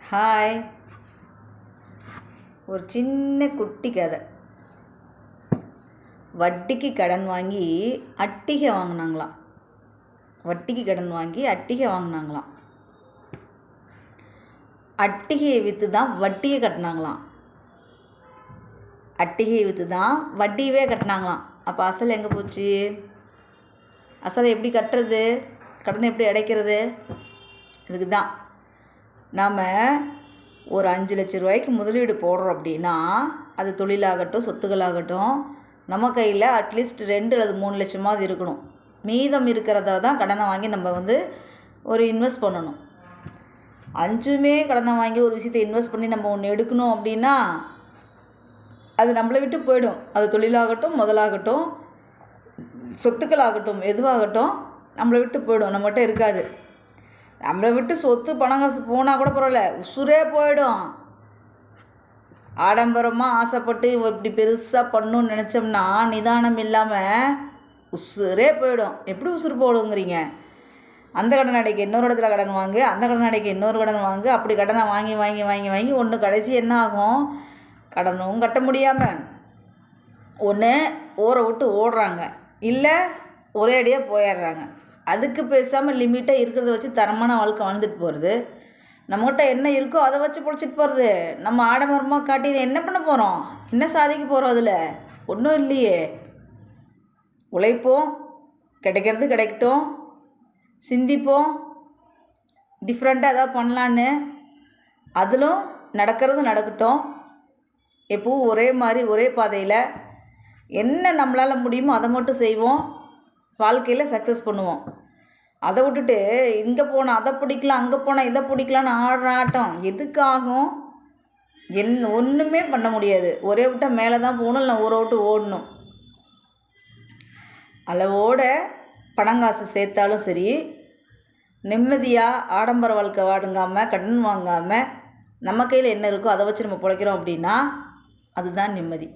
Hi. ஒரு சின்ன குட்டி கதை. வட்டிக்கு கடன் வாங்கி அட்டிகை வாங்கினாங்களாம். வட்டிக்கு கடன் வாங்கி அட்டிகை வாங்கினாங்களாம். அட்டிகையை விற்று தான் வட்டியை கட்டினாங்களாம். அட்டிகையை விற்று தான் வட்டியவே கட்டினாங்களாம். அப்போ அசல் எங்கே போச்சு? அசலை எப்படி கட்டுறது? கடனை எப்படி அடைக்கிறது? இதுக்கு தான் நாம் ஒரு 5 லட்ச ரூபாய்க்கு முதலீடு போடுறோம் அப்படின்னா, அது தொழிலாகட்டும் சொத்துக்களாகட்டும், நம்ம கையில் அட்லீஸ்ட் 2 அல்லது 3 லட்சமாவது இருக்கணும். மீதம் இருக்கிறத தான் கடனை வாங்கி நம்ம ஒரு இன்வெஸ்ட் பண்ணணும். 5மே கடனை வாங்கி ஒரு விஷயத்தை இன்வெஸ்ட் பண்ணி நம்ம ஒன்று எடுக்கணும் அப்படின்னா, அது நம்மளை விட்டு போயிடும். அது தொழிலாகட்டும், முதலாகட்டும், சொத்துக்களாகட்டும், எதுவாகட்டும் நம்மளை விட்டு போயிடும். நம்மகிட்ட இருக்காது. நம்மளை விட்டு சொத்து பணம் காசு போனால் கூட பரவாயில்ல, உசுரே போயிடும். ஆடம்பரமாக ஆசைப்பட்டு இப்படி பெருசாக பண்ணணும்னு நினச்சோம்னா நிதானம் இல்லாமல் உசுரே போயிடும். எப்படி உசுறு போடுங்கிறீங்க? அந்த கடன் அடைக்க இன்னொரு இடத்துல கடன் வாங்கு, அந்த கடன் அடைக்க இன்னொரு கடன் வாங்கு, அப்படி கடனை வாங்கி வாங்கி வாங்கி வாங்கி ஒன்று கடைசி என்ன ஆகும்? கடனும் கட்ட முடியாமல் ஒன்று ஊரை விட்டு ஓடுறாங்க, இல்லை ஒரே அடியாக போயிடுறாங்க. அதுக்கு பேசாமல் லிமிட்டாக இருக்கிறத வச்சு தரமான வாழ்க்கை வாழ்ந்துட்டு போகிறது. நம்மகிட்ட என்ன இருக்கோ அதை வச்சு பொழைச்சிட்டு போகிறது. நம்ம ஆடம்பரமாக காட்டி என்ன பண்ண போகிறோம்? என்ன சாதிக்க போகிறோம்? அதில் ஒன்றும் இல்லையே. உழைப்போம், கிடைக்கிறது கிடைக்கட்டும், சிந்திப்போம், டிஃப்ரெண்ட்டாக எதாவது பண்ணலான்னு, அதிலும் நடக்கிறது நடக்கட்டும். எப்பவும் ஒரே மாதிரி ஒரே பாதையில் என்ன நம்மளால் முடியுமோ அதை மட்டும் செய்வோம். வாழ்க்கையில் சக்ஸஸ் பண்ணுவோம். அதை விட்டுட்டு இங்கே போனால் அதை பிடிக்கலாம், அங்கே போனால் இதை பிடிக்கலான்னு ஆடுற ஆட்டம் எதுக்காகும்? ஒன்றுமே பண்ண முடியாது. ஒரே விட்டால் மேலே தான் போகணும், இல்லை ஊரை விட்டு ஓடணும். அளவோட பணங்காசு சேர்த்தாலும் சரி, நிம்மதியாக ஆடம்பர வாழ்க்கை வாடுங்காமல் கடன் வாங்காமல் நம்ம கையில் என்ன இருக்கோ அதை வச்சு நம்ம பிழைக்கிறோம் அப்படின்னா அதுதான் நிம்மதி.